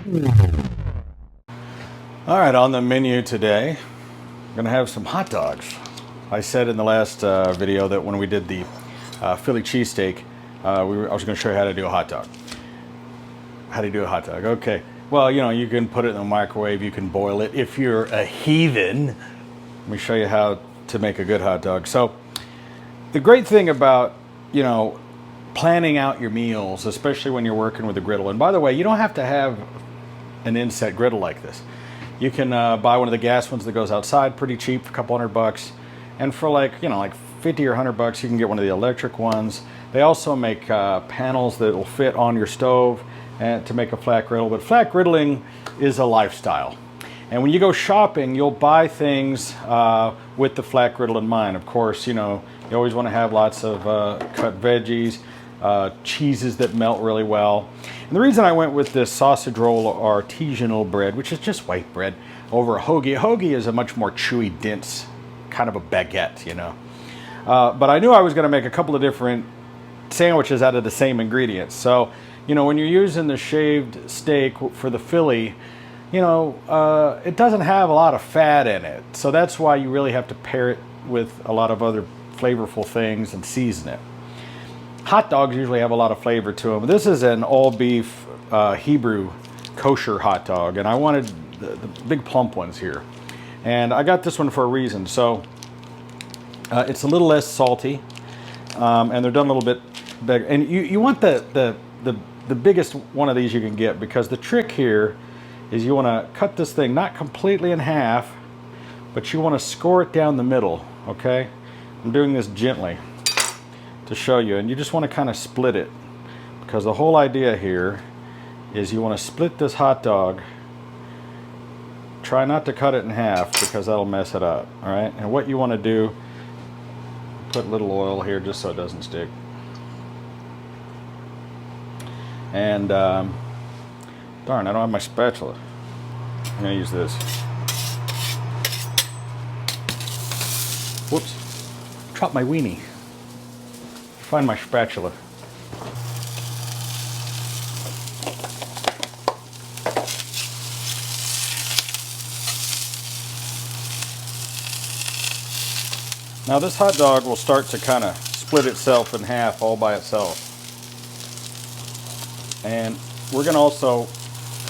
All right, on the menu today, I'm gonna have some hot dogs. I said in the last video that when we did the Philly cheesesteak, I was gonna show you how to do a hot dog. How do you do a hot dog? Okay, well, you know, you can put it in the microwave, you can boil it. If you're a heathen, let me show you how to make a good hot dog. So, the great thing about, you know, planning out your meals, especially when you're working with a griddle, and by the way, you don't have to have an inset griddle like this. You can buy one of the gas ones that goes outside, pretty cheap, a couple $100. And for like, you know, like 50 or $100, you can get one of the electric ones. They also make panels that will fit on your stove and to make a flat griddle. But flat griddling is a lifestyle. And when you go shopping, you'll buy things with the flat griddle in mind. Of course, you know, you always want to have lots of cut veggies, cheeses that melt really well. And the reason I went with this sausage roll artisanal bread, which is just white bread, over a hoagie. A hoagie is a much more chewy, dense, kind of a baguette, you know. But I knew I was going to make a couple of different sandwiches out of the same ingredients. So, you know, when you're using the shaved steak for the Philly, you know, it doesn't have a lot of fat in it. So that's why you really have to pair it with a lot of other flavorful things and season it. Hot dogs usually have a lot of flavor to them. This is an all-beef Hebrew kosher hot dog, and I wanted the big plump ones here. And I got this one for a reason. So it's a little less salty, and they're done a little bit bigger. And you want the biggest one of these you can get, because the trick here is you want to cut this thing not completely in half, but you want to score it down the middle, okay? I'm doing this gently to show you, and you just want to kind of split it, because the whole idea here is you want to split this hot dog. Try not to cut it in half, because that'll mess it up. All right, and what you want to do, put a little oil here just so it doesn't stick, and darn, I don't have my spatula. I'm gonna use this. Whoops, dropped my weenie. Find my spatula. Now this hot dog will start to kind of split itself in half all by itself. And we're gonna also,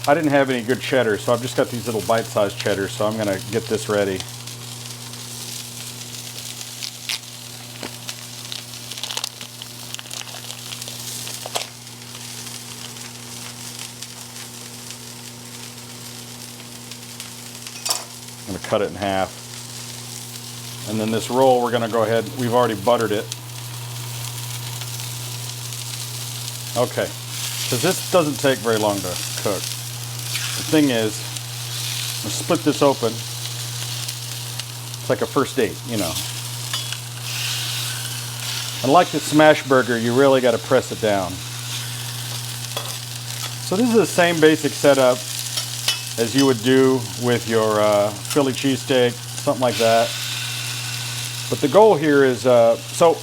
I didn't have any good cheddar, so I've just got these little bite-sized cheddar, so I'm gonna get this ready. I'm going to cut it in half. And then this roll, we're going to go ahead, we've already buttered it. Okay, because this doesn't take very long to cook. The thing is, I'm going to split this open. It's like a first date, you know. And like the smash burger, you really got to press it down. So this is the same basic setup as you would do with your Philly cheesesteak, something like that. But the goal here is, so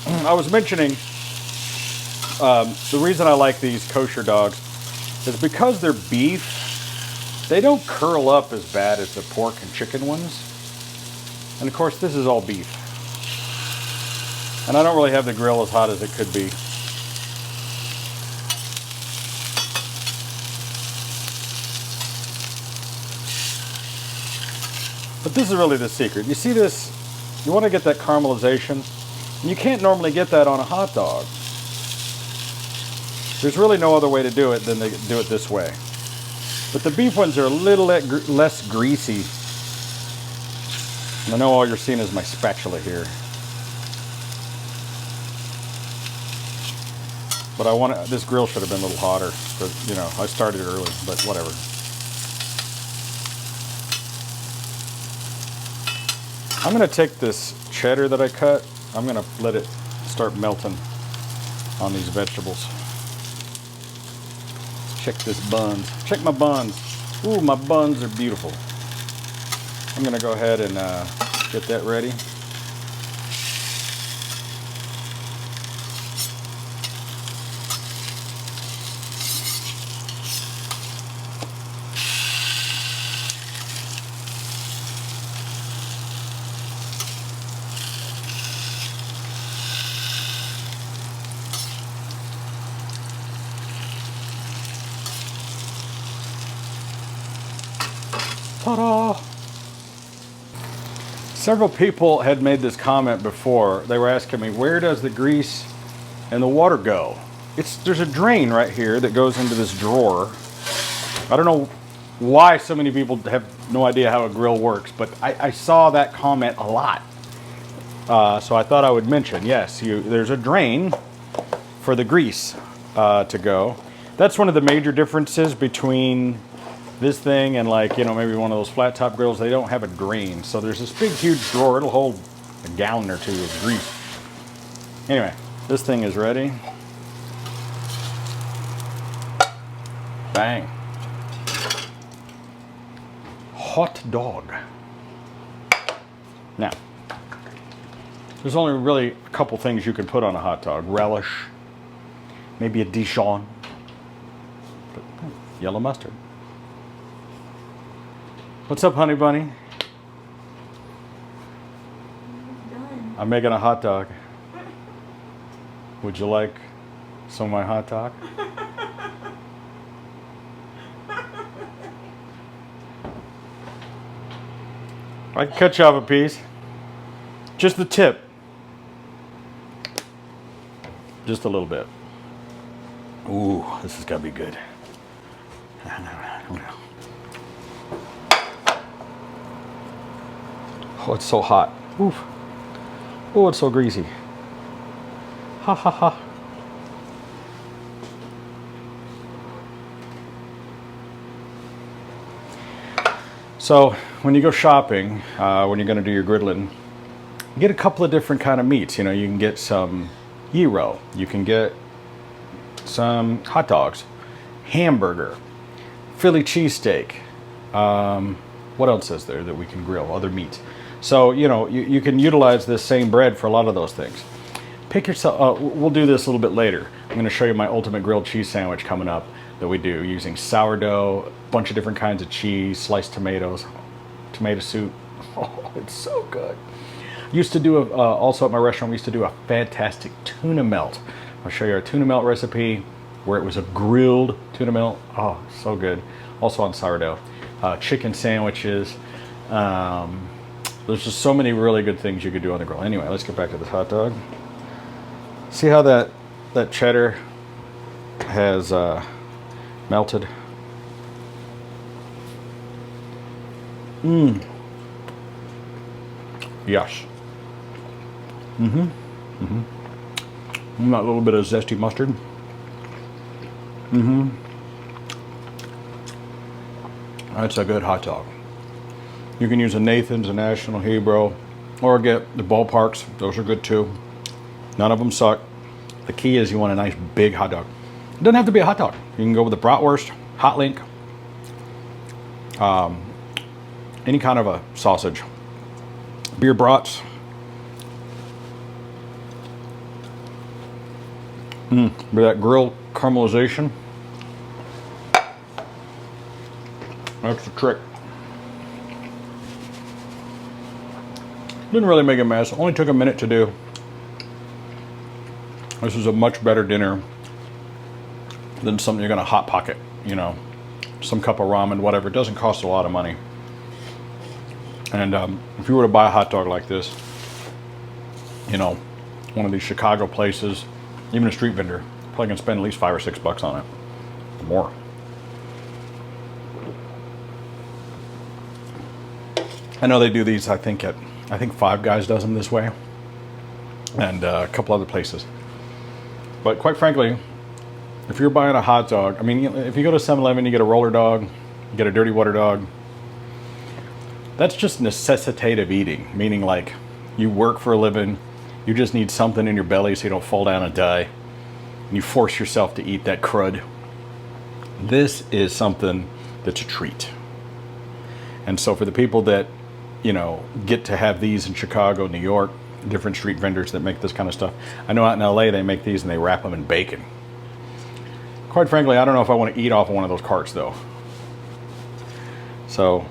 I was mentioning the reason I like these kosher dogs is because they're beef, they don't curl up as bad as the pork and chicken ones. And of course this is all beef. And I don't really have the grill as hot as it could be. But this is really the secret. You see this, you want to get that caramelization. And you can't normally get that on a hot dog. There's really no other way to do it than to do it this way. But the beef ones are a little less greasy. And I know all you're seeing is my spatula here. But I want this grill should have been a little hotter. But you know, I started early, but whatever. I'm going to take this cheddar that I cut, I'm going to let it start melting on these vegetables. Check this buns. Check my buns. Ooh, my buns are beautiful. I'm going to go ahead and get that ready. Ta-da! Several people had made this comment before. They were asking me, where does the grease and the water go? There's a drain right here that goes into this drawer. I don't know why so many people have no idea how a grill works, but I saw that comment a lot. So I thought I would mention, yes, there's a drain for the grease to go. That's one of the major differences between this thing and, like, you know, maybe one of those flat top grills. They don't have a drain. So there's this big, huge drawer. It'll hold a gallon or two of grease. Anyway, this thing is ready. Bang. Hot dog. Now, there's only really a couple things you can put on a hot dog. Relish, maybe a Dijon, but yellow mustard. What's up, honey bunny? Done. I'm making a hot dog. Would you like some of my hot dog? I can cut you off a piece. Just the tip. Just a little bit. Ooh, this is gonna be good. Oh, it's so hot. Oof. Oh, it's so greasy. Ha ha ha. So when you go shopping, when you're going to do your griddling, get a couple of different kind of meats. You know, you can get some gyro, you can get some hot dogs, hamburger, Philly cheesesteak. What else is there that we can grill? Other meats. So, you know, you can utilize this same bread for a lot of those things. Pick yourself, we'll do this a little bit later. I'm going to show you my ultimate grilled cheese sandwich coming up that we do using sourdough, a bunch of different kinds of cheese, sliced tomatoes, tomato soup. Oh, it's so good. Used to do, also at my restaurant, we used to do a fantastic tuna melt. I'll show you our tuna melt recipe where it was a grilled tuna melt. Oh, so good. Also on sourdough. Chicken sandwiches. There's just so many really good things you could do on the grill. Anyway, let's get back to this hot dog. See how that cheddar has melted? Mmm. Yes. Mm-hmm. Mm-hmm. And that little bit of zesty mustard. Mm-hmm. That's a good hot dog. You can use a Nathan's, a National Hebrew, or get the ballparks. Those are good too. None of them suck. The key is you want a nice big hot dog. It doesn't have to be a hot dog. You can go with a bratwurst, hot link, any kind of a sausage. Beer brats. With that grill caramelization. That's the trick. Didn't really make a mess. Only took a minute to do. This is a much better dinner than something you're gonna hot pocket, you know, some cup of ramen, whatever. It doesn't cost a lot of money. And if you were to buy a hot dog like this, you know, one of these Chicago places, even a street vendor, probably gonna spend at least $5 or $6 on it, or more. I know they do these, I think Five Guys does them this way, and a couple other places. But quite frankly, if you're buying a hot dog, I mean, if you go to 7-Eleven, you get a roller dog, you get a dirty water dog, that's just necessitative eating, meaning like you work for a living, you just need something in your belly so you don't fall down and die, and you force yourself to eat that crud. This is something that's a treat. And so for the people that, you know, get to have these in Chicago, New York, different street vendors that make this kind of stuff. I know out in LA they make these and they wrap them in bacon. Quite frankly, I don't know if I want to eat off of one of those carts though. So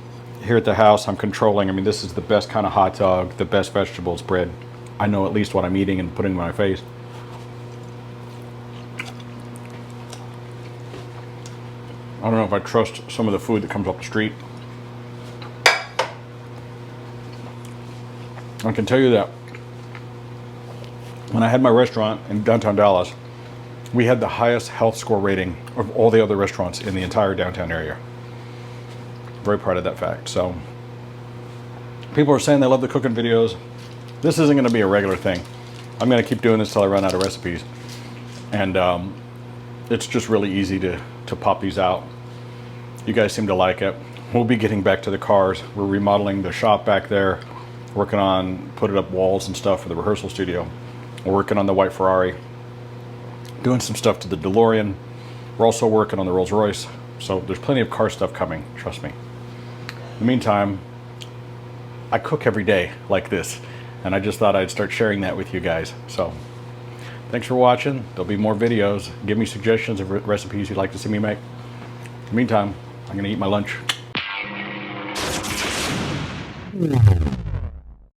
here at the house, I'm controlling. I mean, this is the best kind of hot dog, the best vegetables, bread. I know at least what I'm eating and putting in my face. I don't know if I trust some of the food that comes off the street. I can tell you that when I had my restaurant in downtown Dallas, we had the highest health score rating of all the other restaurants in the entire downtown area. Very proud of that fact. So people are saying they love the cooking videos. This isn't going to be a regular thing. I'm going to keep doing this till I run out of recipes. And it's just really easy to pop these out. You guys seem to like it. We'll be getting back to the cars. We're remodeling the shop back there, working on putting up walls and stuff for the rehearsal studio. We're working on the white Ferrari, doing some stuff to the DeLorean. We're also working on the Rolls Royce. So there's plenty of car stuff coming, trust me. In the meantime, I cook every day like this, and I just thought I'd start sharing that with you guys. So thanks for watching. There'll be more videos. Give me suggestions of recipes you'd like to see me make. In the meantime, I'm gonna eat my lunch.